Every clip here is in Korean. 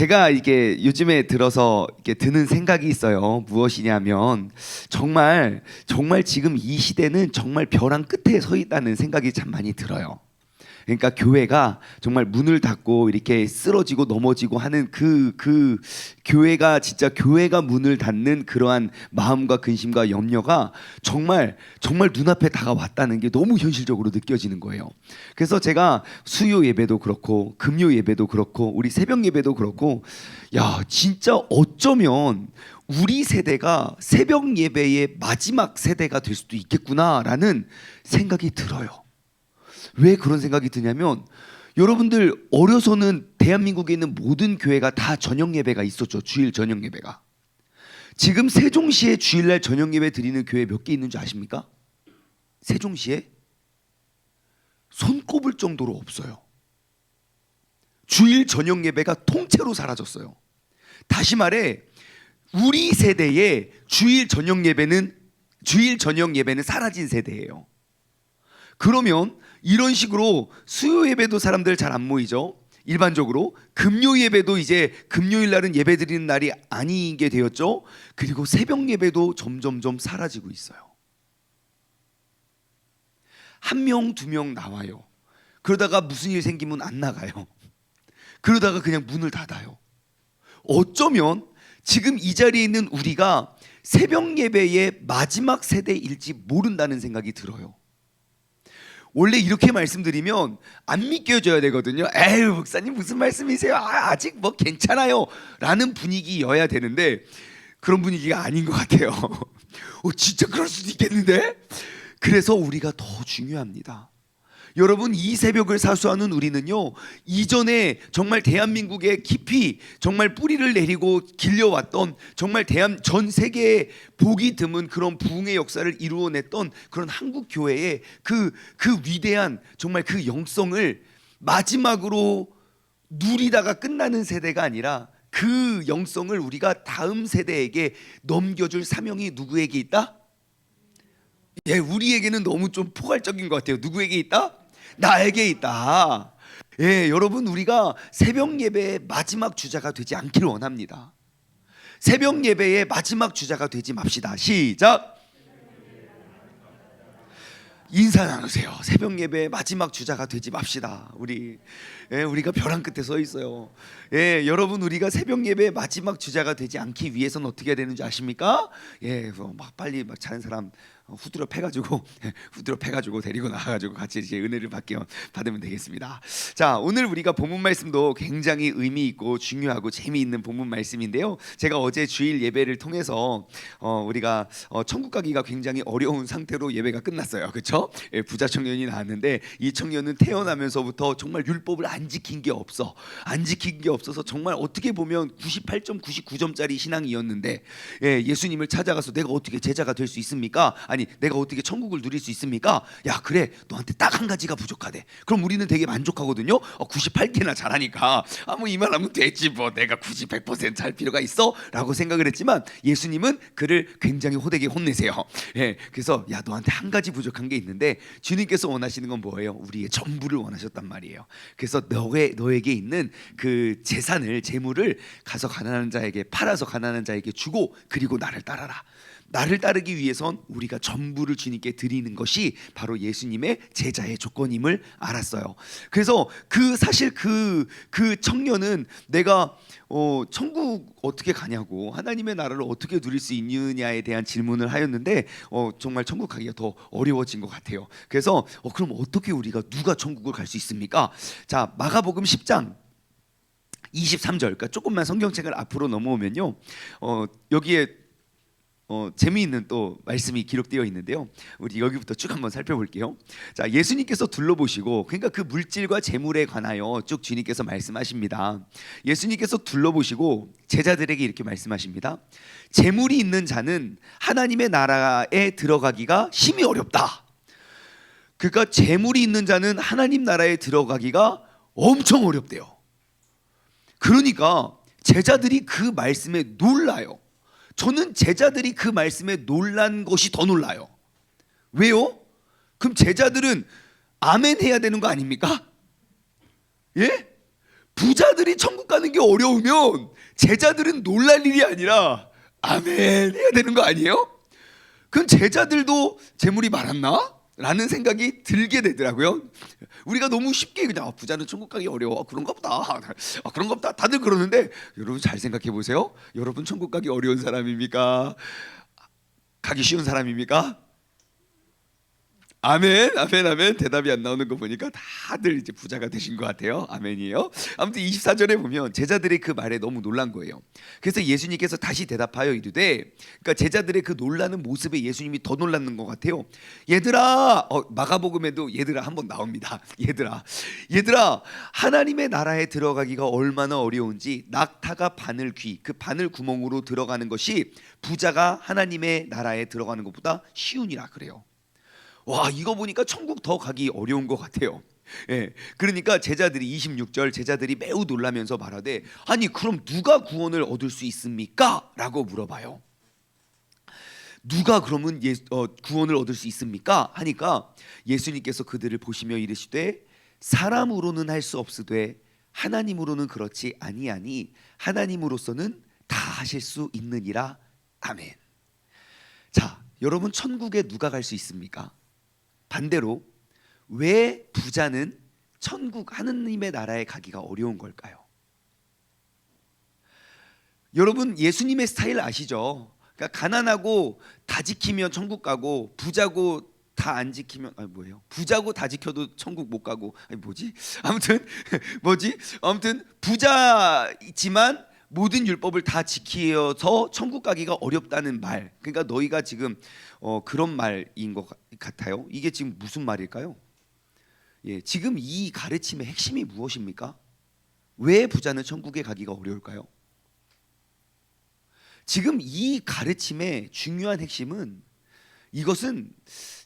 제가 이게 요즘에 들어서 이렇게 드는 생각이 있어요. 무엇이냐면 정말 지금 이 시대는 정말 벼랑 끝에 서 있다는 생각이 참 많이 들어요. 그러니까 교회가 정말 문을 닫고 이렇게 쓰러지고 넘어지고 하는 그 교회가 진짜 교회가 문을 닫는 그러한 마음과 근심과 염려가 정말 눈앞에 다가왔다는 게 너무 현실적으로 느껴지는 거예요. 그래서 제가 수요 예배도 그렇고 금요 예배도 그렇고 우리 새벽 예배도 그렇고 야 진짜 어쩌면 우리 세대가 새벽 예배의 마지막 세대가 될 수도 있겠구나라는 생각이 들어요. 왜 그런 생각이 드냐면 여러분들 어려서는 대한민국에 있는 모든 교회가 다 저녁 예배가 있었죠. 주일 저녁 예배가. 지금 세종시에 주일날 저녁 예배 드리는 교회 몇 개 있는 줄 아십니까? 세종시에 손꼽을 정도로 없어요. 주일 저녁 예배가 통째로 사라졌어요. 다시 말해 우리 세대의 주일 저녁 예배는 사라진 세대예요. 그러면 이런 식으로 수요 예배도 사람들 잘 안 모이죠. 일반적으로 금요 예배도 이제 금요일 날은 예배 드리는 날이 아니게 되었죠. 그리고 새벽 예배도 점점점 사라지고 있어요. 한 명, 두 명 나와요. 그러다가 무슨 일 생기면 안 나가요. 그러다가 그냥 문을 닫아요. 어쩌면 지금 이 자리에 있는 우리가 새벽 예배의 마지막 세대일지 모른다는 생각이 들어요. 원래 이렇게 말씀드리면 안 믿겨져야 되거든요. 에휴 목사님 무슨 말씀이세요? 아직 뭐 괜찮아요 라는 분위기여야 되는데 그런 분위기가 아닌 것 같아요. 진짜 그럴 수도 있겠는데? 그래서 우리가 더 중요합니다. 여러분 이 새벽을 사수하는 우리는요 이전에 정말 대한민국에 깊이 정말 뿌리를 내리고 길려왔던 정말 전 세계에 복이 드문 그런 부흥의 역사를 이루어냈던 그런 한국 교회의 그 위대한 정말 그 영성을 마지막으로 누리다가 끝나는 세대가 아니라 그 영성을 우리가 다음 세대에게 넘겨줄 사명이 누구에게 있다? 예, 우리에게는 너무 좀 포괄적인 것 같아요. 누구에게 있다? 나에게 있다. 예, 여러분 우리가 새벽 예배의 마지막 주자가 되지 않기를 원합니다. 새벽 예배의 마지막 주자가 되지 맙시다. 시작. 인사 나누세요. 새벽 예배의 마지막 주자가 되지 맙시다. 우리가 벼랑 끝에 서 있어요. 예, 여러분 우리가 새벽 예배의 마지막 주자가 되지 않기 위해서는 어떻게 해야 되는지 아십니까? 예, 막 빨리 막 자는 사람 후드려 패가지고 데리고 나가가지고 같이 이제 은혜를 받으면 되겠습니다. 자, 오늘 우리가 본문 말씀도 굉장히 의미 있고 중요하고 재미있는 본문 말씀인데요. 제가 어제 주일 예배를 통해서 우리가 천국 가기가 굉장히 어려운 상태로 예배가 끝났어요. 그렇죠? 예, 부자 청년이 나왔는데 이 청년은 태어나면서부터 정말 율법을 안 지킨 게 없어서 정말 어떻게 보면 98.99점짜리 신앙이었는데 예수님을 찾아가서 내가 어떻게 제자가 될 수 있습니까? 아니 내가 어떻게 천국을 누릴 수 있습니까? 야 그래 너한테 딱 한 가지가 부족하대. 그럼 우리는 되게 만족하거든요. 98개나 잘하니까 뭐 이만하면 됐지 뭐 내가 90, 100% 할 필요가 있어? 라고 생각을 했지만 예수님은 그를 굉장히 호되게 혼내세요. 예, 그래서 야 너한테 한 가지 부족한 게 있는데 주님께서 원하시는 건 뭐예요? 우리의 전부를 원하셨단 말이에요. 그래서 너에게 있는 그 재물을 가서 가난한 자에게 팔아서 가난한 자에게 주고 그리고 나를 따라라. 나를 따르기 위해선 우리가 전부를 주님께 드리는 것이 바로 예수님의 제자의 조건임을 알았어요. 그래서 사실 그 청년은 내가 천국 어떻게 가냐고 하나님의 나라를 어떻게 누릴 수 있느냐에 대한 질문을 하였는데 정말 천국 가기가 더 어려워진 것 같아요. 그래서 그럼 어떻게 누가 천국을 갈 수 있습니까? 자, 마가복음 10장 23절, 그러니까 조금만 성경책을 앞으로 넘어오면요, 여기에 재미있는 또 말씀이 기록되어 있는데요. 우리 여기부터 쭉 한번 살펴볼게요. 자, 예수님께서 둘러보시고, 그러니까 그 물질과 재물에 관하여 쭉 주님께서 말씀하십니다. 예수님께서 둘러보시고 제자들에게 이렇게 말씀하십니다. 재물이 있는 자는 하나님의 나라에 들어가기가 심히 어렵다. 그러니까 재물이 있는 자는 하나님 나라에 들어가기가 엄청 어렵대요. 그러니까 제자들이 그 말씀에 놀라요. 저는 제자들이 그 말씀에 놀란 것이 더 놀라요. 왜요? 그럼 제자들은 아멘 해야 되는 거 아닙니까? 예? 부자들이 천국 가는 게 어려우면 제자들은 놀랄 일이 아니라 아멘 해야 되는 거 아니에요? 그럼 제자들도 재물이 많았나? 라는 생각이 들게 되더라고요. 우리가 너무 쉽게 그냥 부자는 천국 가기 어려워, 그런가 보다, 그런가 보다 다들 그러는데, 여러분 잘 생각해 보세요. 여러분 천국 가기 어려운 사람입니까? 가기 쉬운 사람입니까? 아멘, 아멘, 아멘. 대답이 안 나오는 거 보니까 다들 이제 부자가 되신 것 같아요. 아멘이에요. 아무튼 24절에 보면 제자들의 그 말에 너무 놀란 거예요. 그래서 예수님께서 다시 대답하여 이르되, 그러니까 제자들의 그 놀라는 모습에 예수님이 더 놀랐는 것 같아요. 얘들아, 마가복음에도 얘들아 한번 나옵니다. 얘들아, 하나님의 나라에 들어가기가 얼마나 어려운지 낙타가 그 바늘 구멍으로 들어가는 것이 부자가 하나님의 나라에 들어가는 것보다 쉬우니라 그래요. 와, 이거 보니까 천국 더 가기 어려운 것 같아요. 예, 그러니까 제자들이 26절 제자들이 매우 놀라면서 말하되, 아니 그럼 누가 구원을 얻을 수 있습니까? 라고 물어봐요. 누가 그러면 구원을 얻을 수 있습니까? 하니까 예수님께서 그들을 보시며 이르시되, 사람으로는 할 수 없으되 하나님으로는 그렇지 아니하니 하나님으로서는 다 하실 수 있느니라. 아멘. 자, 여러분 천국에 누가 갈 수 있습니까? 반대로 왜 부자는 천국 하느님의 나라에 가기가 어려운 걸까요? 여러분 예수님의 스타일 아시죠? 그러니까 가난하고 다 지키면 천국 가고, 부자고 다 안 지키면 부자고 다 지켜도 천국 못 가고, 아무튼 부자지만 모든 율법을 다 지키어서 천국 가기가 어렵다는 말. 그러니까 너희가 지금 그런 말인 것 같아요. 이게 지금 무슨 말일까요? 예, 지금 이 가르침의 핵심이 무엇입니까? 왜 부자는 천국에 가기가 어려울까요? 지금 이 가르침의 중요한 핵심은, 이것은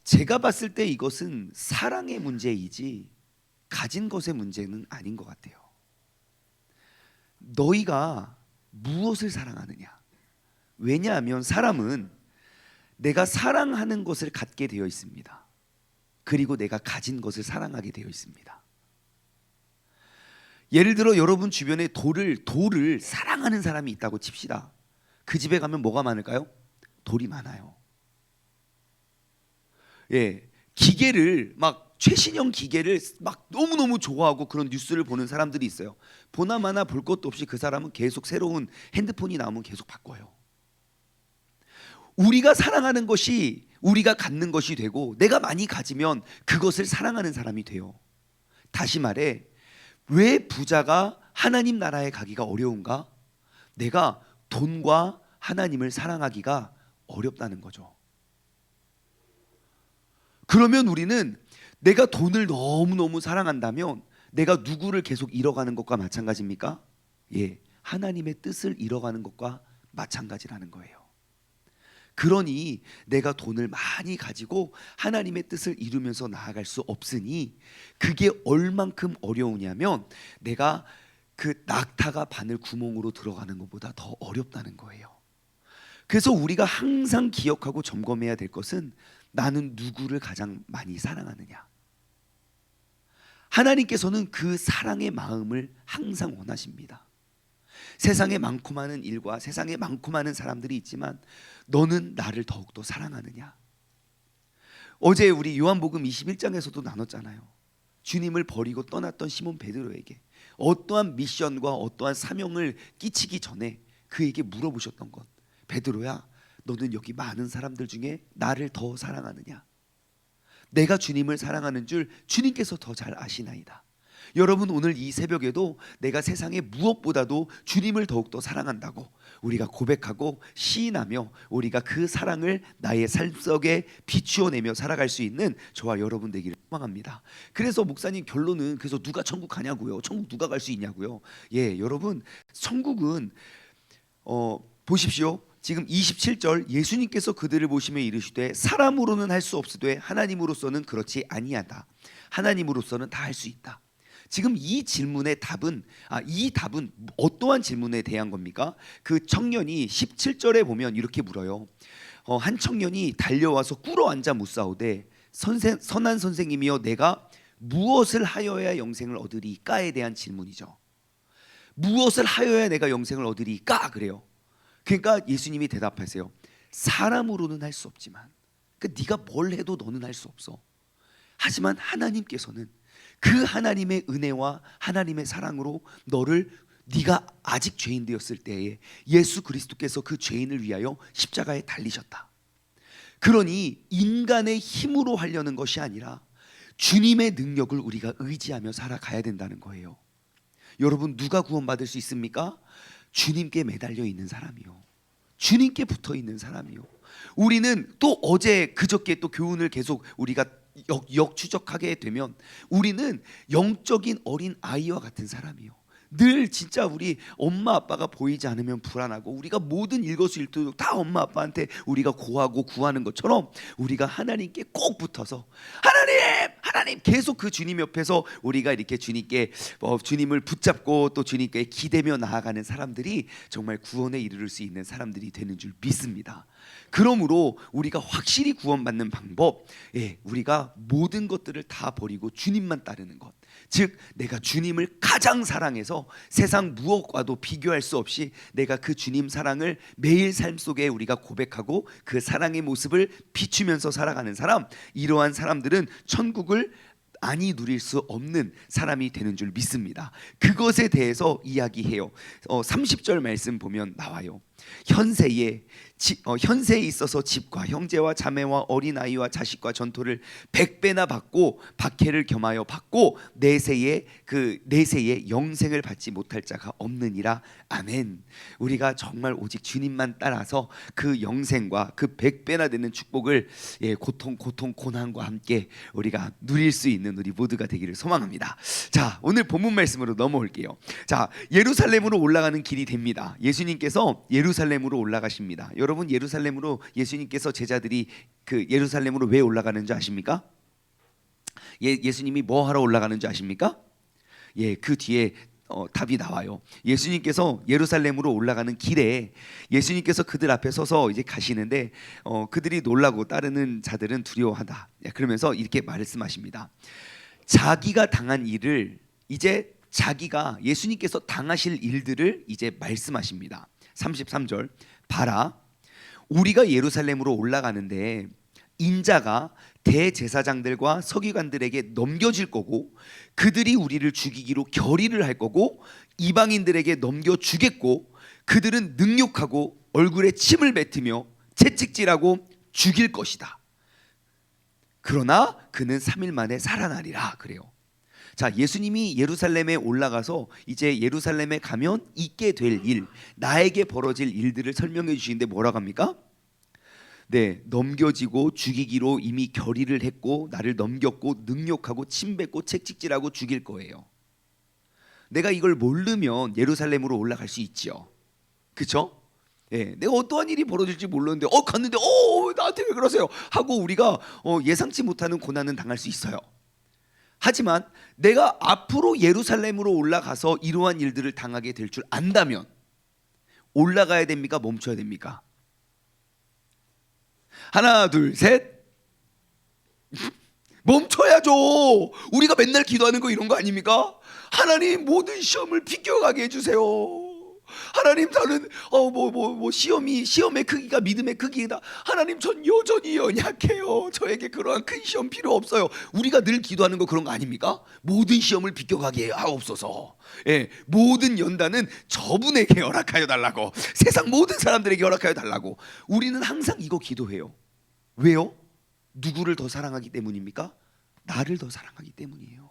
제가 봤을 때 이것은 사랑의 문제이지 가진 것의 문제는 아닌 것 같아요. 너희가 무엇을 사랑하느냐? 왜냐하면 사람은 내가 사랑하는 것을 갖게 되어 있습니다. 그리고 내가 가진 것을 사랑하게 되어 있습니다. 예를 들어 여러분 주변에 돌을 사랑하는 사람이 있다고 칩시다. 그 집에 가면 뭐가 많을까요? 돌이 많아요. 예, 기계를 최신형 기계를 너무너무 좋아하고 그런 뉴스를 보는 사람들이 있어요. 보나마나 볼 것도 없이 그 사람은 계속 새로운 핸드폰이 나오면 계속 바꿔요. 우리가 사랑하는 것이 우리가 갖는 것이 되고, 내가 많이 가지면 그것을 사랑하는 사람이 돼요. 다시 말해, 왜 부자가 하나님 나라에 가기가 어려운가? 내가 돈과 하나님을 사랑하기가 어렵다는 거죠. 그러면 우리는 내가 돈을 너무너무 사랑한다면 내가 누구를 계속 잃어가는 것과 마찬가지입니까? 예, 하나님의 뜻을 잃어가는 것과 마찬가지라는 거예요. 그러니 내가 돈을 많이 가지고 하나님의 뜻을 이루면서 나아갈 수 없으니, 그게 얼만큼 어려우냐면 내가 그 낙타가 바늘 구멍으로 들어가는 것보다 더 어렵다는 거예요. 그래서 우리가 항상 기억하고 점검해야 될 것은, 나는 누구를 가장 많이 사랑하느냐. 하나님께서는 그 사랑의 마음을 항상 원하십니다. 세상에 많고 많은 일과 세상에 많고 많은 사람들이 있지만 너는 나를 더욱더 사랑하느냐. 어제 우리 요한복음 21장에서도 나눴잖아요. 주님을 버리고 떠났던 시몬 베드로에게 어떠한 미션과 어떠한 사명을 끼치기 전에 그에게 물어보셨던 것, 베드로야, 너는 여기 많은 사람들 중에 나를 더 사랑하느냐? 내가 주님을 사랑하는 줄 주님께서 더 잘 아시나이다. 여러분, 오늘 이 새벽에도 내가 세상에 무엇보다도 주님을 더욱더 사랑한다고 우리가 고백하고 시인하며 우리가 그 사랑을 나의 삶 속에 비추어내며 살아갈 수 있는 저와 여러분 되기를 소망합니다. 그래서 목사님, 결론은 그래서 누가 천국 가냐고요? 천국 누가 갈 수 있냐고요? 예, 여러분, 천국은 보십시오. 지금 27절, 예수님께서 그들을 보시며 이르시되 사람으로는 할 수 없으되 하나님으로서는 그렇지 아니하다. 하나님으로서는 다 할 수 있다. 지금 이 질문의 답은 이 답은 어떠한 질문에 대한 겁니까? 그 청년이 17절에 보면 이렇게 물어요. 한 청년이 달려와서 꿇어 앉아 묻사오되 선한 선생님이여 내가 무엇을 하여야 영생을 얻으리까에 대한 질문이죠. 무엇을 하여야 내가 영생을 얻으리까? 그래요. 그러니까 예수님이 대답하세요. 사람으로는 할 수 없지만, 그러니까 네가 뭘 해도 너는 할 수 없어. 하지만 하나님께서는 그 하나님의 은혜와 하나님의 사랑으로 너를, 네가 아직 죄인 되었을 때에 예수 그리스도께서 그 죄인을 위하여 십자가에 달리셨다. 그러니 인간의 힘으로 하려는 것이 아니라 주님의 능력을 우리가 의지하며 살아가야 된다는 거예요. 여러분, 누가 구원받을 수 있습니까? 주님께 매달려 있는 사람이요, 주님께 붙어 있는 사람이요. 우리는 또 어제 그저께 또 교훈을 계속 우리가 역추적하게 되면 우리는 영적인 어린 아이와 같은 사람이요. 늘 진짜 우리 엄마 아빠가 보이지 않으면 불안하고, 우리가 모든 일거수일투족 다 엄마 아빠한테 우리가 고하고 구하는 것처럼 우리가 하나님께 꼭 붙어서 하나님 계속 그 주님 옆에서 우리가 이렇게 주님께 주님을 붙잡고 또 주님께 기대며 나아가는 사람들이 정말 구원에 이르를 수 있는 사람들이 되는 줄 믿습니다. 그러므로 우리가 확실히 구원받는 방법, 우리가 모든 것들을 다 버리고 주님만 따르는 것, 즉 내가 주님을 가장 사랑해서 세상 무엇과도 비교할 수 없이 내가 그 주님 사랑을 매일 삶 속에 우리가 고백하고 그 사랑의 모습을 비추면서 살아가는 사람, 이러한 사람들은 천국을 안이 누릴 수 없는 사람이 되는 줄 믿습니다. 그것에 대해서 이야기해요. 30절 말씀 보면 나와요. 현세에 있어서 집과 형제와 자매와 어린아이와 자식과 전토를 100배나 받고 박해를 겸하여 받고 내세에 영생을 받지 못할 자가 없느니라. 아멘. 우리가 정말 오직 주님만 따라서 그 영생과 그 100배나 되는 축복을 고통 고난과 함께 우리가 누릴 수 있는 우리 모두가 되기를 소망합니다. 자, 오늘 본문 말씀으로 넘어올게요. 자, 예루살렘으로 올라가는 길이 됩니다. 예수님께서 예루살렘으로 올라가십니다. 여러분, 예루살렘으로 예수님께서 제자들이 그 예루살렘으로 왜 올라가는 줄 아십니까? 예수님이 뭐 하러 올라가는 줄 아십니까? 그 뒤에 답이 나와요. 예수님께서 예루살렘으로 올라가는 길에 예수님께서 그들 앞에 서서 이제 가시는데 그들이 놀라고 따르는 자들은 두려워하다. 그러면서 이렇게 말씀하십니다. 자기가 당한 일을, 이제 자기가 예수님께서 당하실 일들을 이제 말씀하십니다. 33절, 봐라, 우리가 예루살렘으로 올라가는데 인자가 대제사장들과 서기관들에게 넘겨질 거고, 그들이 우리를 죽이기로 결의를 할 거고, 이방인들에게 넘겨주겠고, 그들은 능욕하고 얼굴에 침을 뱉으며 채찍질하고 죽일 것이다. 그러나 그는 3일 만에 살아나리라. 그래요. 자, 예수님이 예루살렘에 올라가서 이제 예루살렘에 가면 있게 될 일, 나에게 벌어질 일들을 설명해 주시는데 뭐라고 합니까? 넘겨지고 죽이기로 이미 결의를 했고, 나를 넘겼고 능욕하고 침뱉고 채찍질하고 죽일 거예요. 내가 이걸 모르면 예루살렘으로 올라갈 수 있죠. 그렇죠? 내가 어떠한 일이 벌어질지 몰랐는데 갔는데 나한테 왜 그러세요? 하고 우리가 예상치 못하는 고난은 당할 수 있어요. 하지만 내가 앞으로 예루살렘으로 올라가서 이러한 일들을 당하게 될 줄 안다면 올라가야 됩니까? 멈춰야 됩니까? 하나 둘 셋. 멈춰야죠. 우리가 맨날 기도하는 거 이런 거 아닙니까? 하나님, 모든 시험을 비껴가게 해주세요. 하나님, 저는 시험의 크기가 믿음의 크기이다. 하나님, 전 여전히 연약해요. 저에게 그러한 큰 시험 필요 없어요. 우리가 늘 기도하는 거 그런 거 아닙니까? 모든 시험을 비껴가게 하옵소서. 모든 연단은 저분에게 허락하여 달라고, 세상 모든 사람들에게 허락하여 달라고. 우리는 항상 이거 기도해요. 왜요? 누구를 더 사랑하기 때문입니까? 나를 더 사랑하기 때문이에요.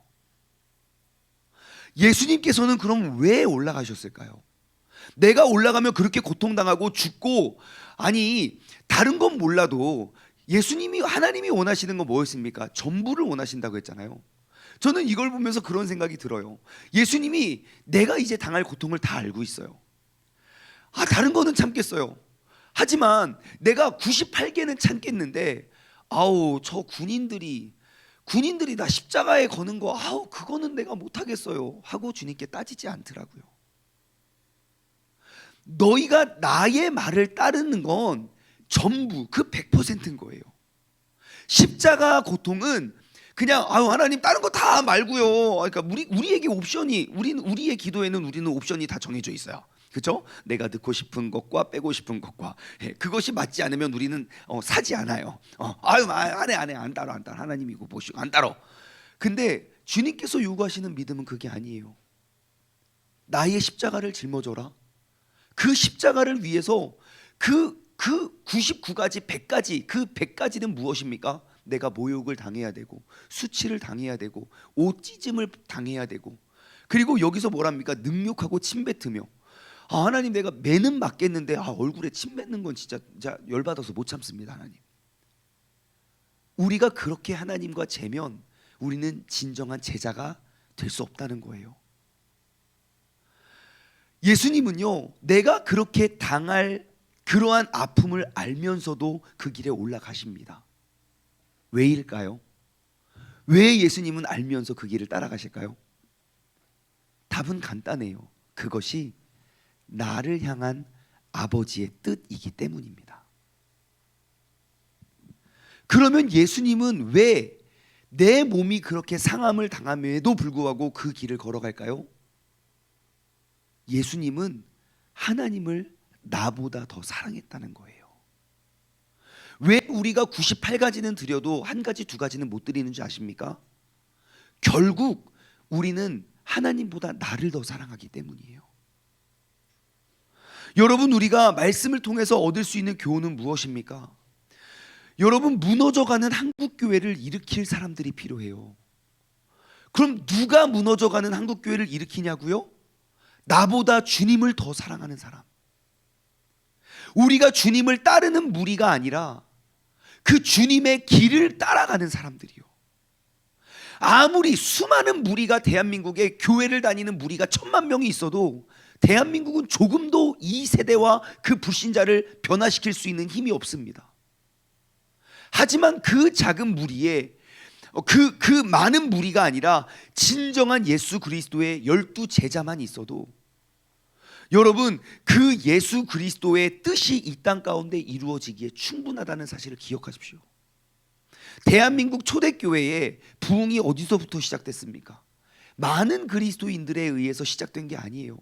예수님께서는 그럼 왜 올라가셨을까요? 내가 올라가면 그렇게 고통당하고 죽고, 아니 다른 건 몰라도 예수님이, 하나님이 원하시는 건 뭐였습니까? 전부를 원하신다고 했잖아요. 저는 이걸 보면서 그런 생각이 들어요. 예수님이 내가 이제 당할 고통을 다 알고 있어요. 다른 거는 참겠어요. 하지만 내가 98개는 참겠는데 저 군인들이 나 십자가에 거는 거 그거는 내가 못하겠어요 하고 주님께 따지지 않더라고요. 너희가 나의 말을 따르는 건 전부 그 100%인 거예요. 십자가 고통은 그냥 하나님 다른 거 다 말고요. 그러니까 우리에게 우리의 기도에는 우리는 옵션이 다 정해져 있어요. 그렇죠? 내가 넣고 싶은 것과 빼고 싶은 것과 그것이 맞지 않으면 우리는 사지 않아요. 안 따로 하나님이고 보시고 안 따로. 근데 주님께서 요구하시는 믿음은 그게 아니에요. 나의 십자가를 짊어져라. 그 십자가를 위해서 그 99가지 100가지 그 100가지는 무엇입니까? 내가 모욕을 당해야 되고 수치를 당해야 되고 옷 찢음을 당해야 되고, 그리고 여기서 뭐랍니까? 능욕하고 침 뱉으며 하나님 내가 매는 맞겠는데 얼굴에 침 뱉는 건 진짜 열받아서 못 참습니다. 하나님, 우리가 그렇게 하나님과 재면 우리는 진정한 제자가 될 수 없다는 거예요. 예수님은요, 내가 그렇게 당할 그러한 아픔을 알면서도 그 길에 올라가십니다. 왜일까요? 왜 예수님은 알면서 그 길을 따라가실까요? 답은 간단해요. 그것이 나를 향한 아버지의 뜻이기 때문입니다. 그러면 예수님은 왜 내 몸이 그렇게 상함을 당함에도 불구하고 그 길을 걸어갈까요? 예수님은 하나님을 나보다 더 사랑했다는 거예요. 왜 우리가 98가지는 드려도 한 가지 두 가지는 못 드리는 줄 아십니까? 결국 우리는 하나님보다 나를 더 사랑하기 때문이에요. 여러분, 우리가 말씀을 통해서 얻을 수 있는 교훈은 무엇입니까? 여러분, 무너져가는 한국교회를 일으킬 사람들이 필요해요. 그럼 누가 무너져가는 한국교회를 일으키냐고요? 나보다 주님을 더 사랑하는 사람. 우리가 주님을 따르는 무리가 아니라 그 주님의 길을 따라가는 사람들이요. 아무리 수많은 무리가 대한민국에 교회를 다니는 무리가 1000만 명이 있어도 대한민국은 조금도 이 세대와 그 불신자를 변화시킬 수 있는 힘이 없습니다. 하지만 그 작은 무리에 그 많은 무리가 아니라 진정한 예수 그리스도의 12제자만 있어도 여러분, 그 예수 그리스도의 뜻이 이 땅 가운데 이루어지기에 충분하다는 사실을 기억하십시오. 대한민국 초대교회의 부흥이 어디서부터 시작됐습니까? 많은 그리스도인들에 의해서 시작된 게 아니에요.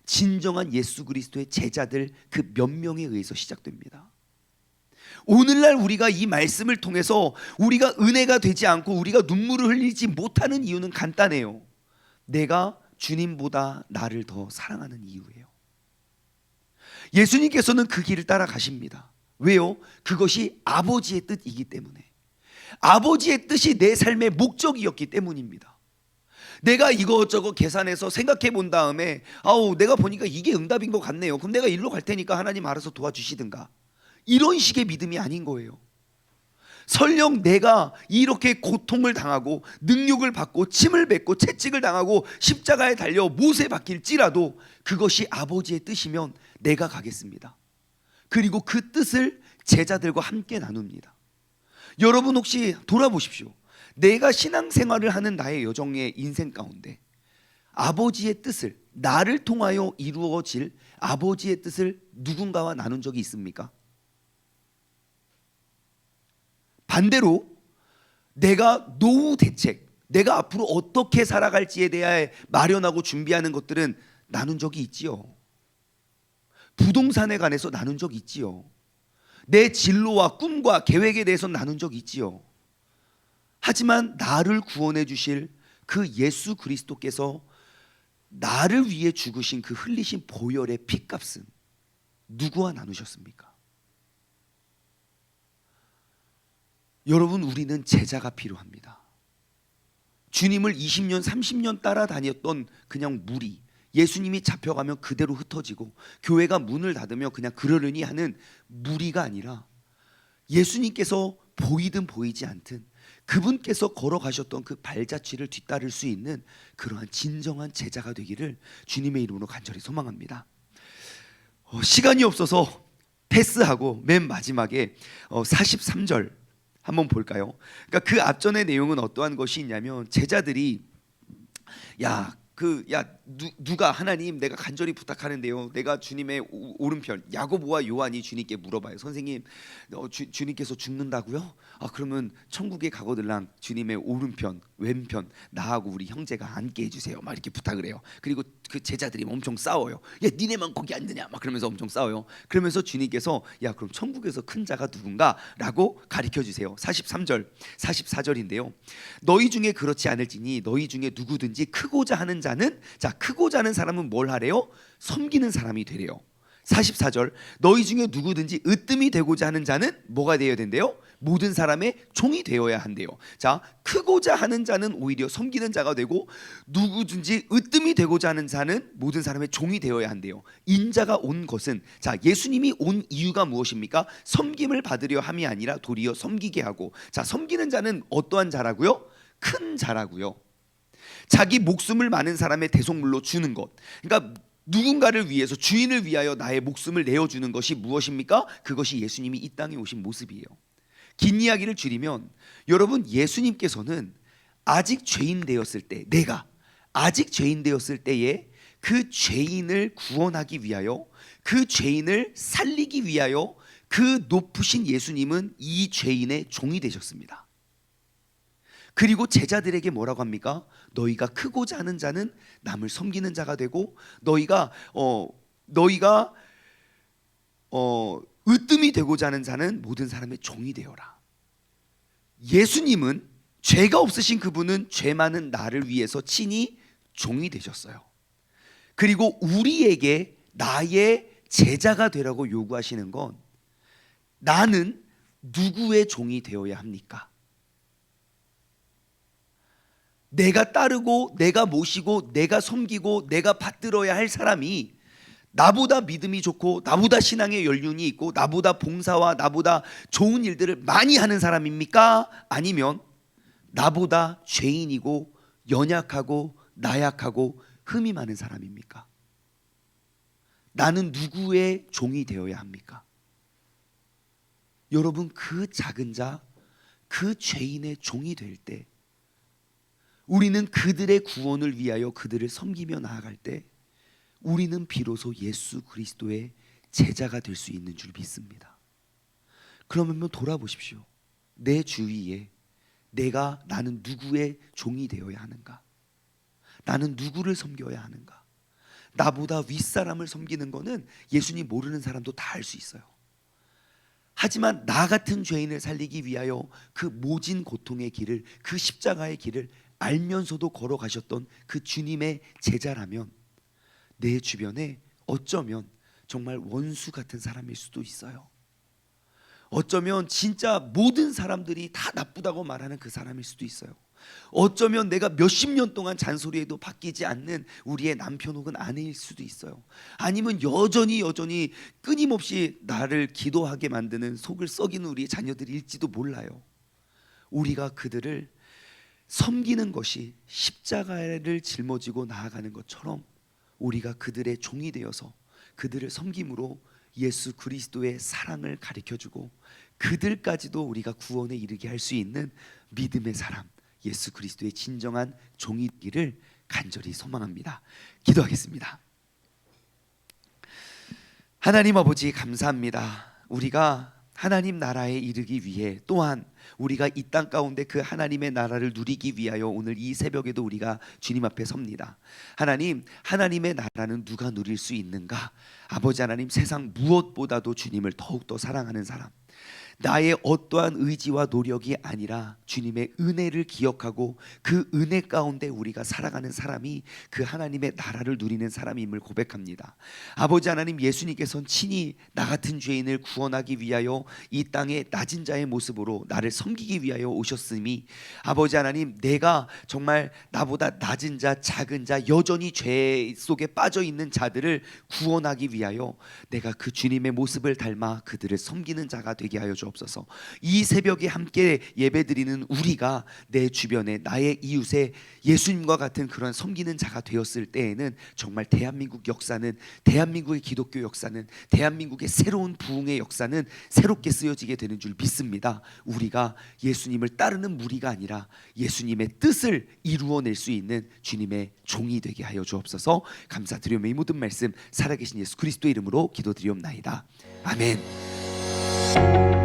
진정한 예수 그리스도의 제자들 그 몇 명에 의해서 시작됩니다. 오늘날 우리가 이 말씀을 통해서 우리가 은혜가 되지 않고 우리가 눈물을 흘리지 못하는 이유는 간단해요. 내가 주님보다 나를 더 사랑하는 이유예요. 예수님께서는 그 길을 따라가십니다. 왜요? 그것이 아버지의 뜻이기 때문에, 아버지의 뜻이 내 삶의 목적이었기 때문입니다. 내가 이것저것 계산해서 생각해 본 다음에 내가 보니까 이게 응답인 것 같네요. 그럼 내가 일로 갈 테니까 하나님 알아서 도와주시든가, 이런 식의 믿음이 아닌 거예요. 설령 내가 이렇게 고통을 당하고 능욕을 받고 침을 뱉고 채찍을 당하고 십자가에 달려 못에 박힐지라도 그것이 아버지의 뜻이면 내가 가겠습니다. 그리고 그 뜻을 제자들과 함께 나눕니다. 여러분, 혹시 돌아보십시오. 내가 신앙생활을 하는 나의 여정의 인생 가운데 아버지의 뜻을, 나를 통하여 이루어질 아버지의 뜻을 누군가와 나눈 적이 있습니까? 반대로 내가 노후 대책, 내가 앞으로 어떻게 살아갈지에 대해 마련하고 준비하는 것들은 나눈 적이 있지요. 부동산에 관해서 나눈 적이 있지요. 내 진로와 꿈과 계획에 대해서 나눈 적이 있지요. 하지만 나를 구원해 주실 그 예수 그리스도께서 나를 위해 죽으신 그 흘리신 보혈의 피값은 누구와 나누셨습니까? 여러분, 우리는 제자가 필요합니다. 주님을 20년 30년 따라다녔던 그냥 무리, 예수님이 잡혀가면 그대로 흩어지고 교회가 문을 닫으며 그냥 그러려니 하는 무리가 아니라 예수님께서 보이든 보이지 않든 그분께서 걸어가셨던 그 발자취를 뒤따를 수 있는 그러한 진정한 제자가 되기를 주님의 이름으로 간절히 소망합니다. 시간이 없어서 패스하고 맨 마지막에 43절 한번 볼까요? 그러니까 그 앞전의 내용은 어떠한 것이 있냐면, 제자들이 누가 하나님 내가 간절히 부탁하는데요. 내가 주님의 오른편 야고보와 요한이 주님께 물어봐요. 선생님, 주님께서 죽는다고요? 그러면 천국에 가거들랑 주님의 오른편 왼편 나하고 우리 형제가 앉게 해주세요. 막 이렇게 부탁을 해요. 그리고 그 제자들이 엄청 싸워요. 야, 니네만 거기 앉느냐? 막 그러면서 엄청 싸워요. 그러면서 주님께서 야, 그럼 천국에서 큰 자가 누군가라고 가르쳐 주세요. 43절 44절인데요. 너희 중에 그렇지 않을지니 너희 중에 누구든지 크고자 하는 자는, 자, 크고자 하는 사람은 뭘 하래요? 섬기는 사람이 되래요. 44절 너희 중에 누구든지 으뜸이 되고자 하는 자는 뭐가 되어야 된대요? 모든 사람의 종이 되어야 한대요. 자, 크고자 하는 자는 오히려 섬기는 자가 되고, 누구든지 으뜸이 되고자 하는 자는 모든 사람의 종이 되어야 한대요. 인자가 온 것은, 자, 예수님이 온 이유가 무엇입니까? 섬김을 받으려 함이 아니라 도리어 섬기게 하고. 자, 섬기는 자는 어떠한 자라고요? 큰 자라고요. 자기 목숨을 많은 사람의 대속물로 주는 것. 그러니까 누군가를 위해서, 주인을 위하여 나의 목숨을 내어주는 것이 무엇입니까? 그것이 예수님이 이 땅에 오신 모습이에요. 긴 이야기를 줄이면, 여러분, 예수님께서는 아직 죄인 되었을 때, 내가 아직 죄인 되었을 때에 그 죄인을 구원하기 위하여, 그 죄인을 살리기 위하여 그 높으신 예수님은 이 죄인의 종이 되셨습니다. 그리고 제자들에게 뭐라고 합니까? 너희가 크고자 하는 자는 남을 섬기는 자가 되고, 너희가 으뜸이 되고자 하는 자는 모든 사람의 종이 되어라. 예수님은, 죄가 없으신 그분은 죄 많은 나를 위해서 친히 종이 되셨어요. 그리고 우리에게 나의 제자가 되라고 요구하시는 건, 나는 누구의 종이 되어야 합니까? 내가 따르고 내가 모시고 내가 섬기고 내가 받들어야 할 사람이 나보다 믿음이 좋고 나보다 신앙의 연륜이 있고 나보다 봉사와 나보다 좋은 일들을 많이 하는 사람입니까? 아니면 나보다 죄인이고 연약하고 나약하고 흠이 많은 사람입니까? 나는 누구의 종이 되어야 합니까? 여러분, 그 작은 자, 그 죄인의 종이 될 때, 우리는 그들의 구원을 위하여 그들을 섬기며 나아갈 때, 우리는 비로소 예수 그리스도의 제자가 될 수 있는 줄 믿습니다. 그러면 한번 돌아보십시오. 내 주위에 나는 누구의 종이 되어야 하는가? 나는 누구를 섬겨야 하는가? 나보다 윗사람을 섬기는 거는 예수님 모르는 사람도 다 할 수 있어요. 하지만 나 같은 죄인을 살리기 위하여 그 모진 고통의 길을, 그 십자가의 길을 알면서도 걸어가셨던 그 주님의 제자라면, 내 주변에 어쩌면 정말 원수 같은 사람일 수도 있어요. 어쩌면 진짜 모든 사람들이 다 나쁘다고 말하는 그 사람일 수도 있어요. 어쩌면 내가 몇십 년 동안 잔소리해도 바뀌지 않는 우리의 남편 혹은 아내일 수도 있어요. 아니면 여전히 끊임없이 나를 기도하게 만드는, 속을 썩이는 우리의 자녀들일지도 몰라요. 우리가 그들을 섬기는 것이 십자가를 짊어지고 나아가는 것처럼, 우리가 그들의 종이 되어서 그들을 섬김으로 예수 그리스도의 사랑을 가르쳐주고 그들까지도 우리가 구원에 이르게 할 수 있는 믿음의 사람, 예수 그리스도의 진정한 종이기를 간절히 소망합니다. 기도하겠습니다. 하나님 아버지, 감사합니다. 우리가 하나님 나라에 이르기 위해, 또한 우리가 이 땅 가운데 그 하나님의 나라를 누리기 위하여 오늘 이 새벽에도 우리가 주님 앞에 섭니다. 하나님, 하나님의 나라는 누가 누릴 수 있는가? 아버지 하나님, 세상 무엇보다도 주님을 더욱더 사랑하는 사람, 나의 어떠한 의지와 노력이 아니라 주님의 은혜를 기억하고 그 은혜 가운데 우리가 살아가는 사람이 그 하나님의 나라를 누리는 사람임을 고백합니다. 아버지 하나님, 예수님께서는 친히 나 같은 죄인을 구원하기 위하여 이 땅에 낮은 자의 모습으로 나를 섬기기 위하여 오셨으니, 아버지 하나님, 내가 정말 나보다 낮은 자, 작은 자, 여전히 죄 속에 빠져 있는 자들을 구원하기 위하여 내가 그 주님의 모습을 닮아 그들을 섬기는 자가 되게 하여 주옵소서. 주옵소서. 이 새벽에 함께 예배드리는 우리가 내 주변에 나의 이웃에 예수님과 같은 그런 섬기는 자가 되었을 때에는 정말 대한민국 역사는, 대한민국의 기독교 역사는, 대한민국의 새로운 부흥의 역사는 새롭게 쓰여지게 되는 줄 믿습니다. 우리가 예수님을 따르는 무리가 아니라 예수님의 뜻을 이루어낼 수 있는 주님의 종이 되게 하여 주옵소서. 감사드리며 이 모든 말씀 살아계신 예수 그리스도의 이름으로 기도드리옵나이다. 아멘.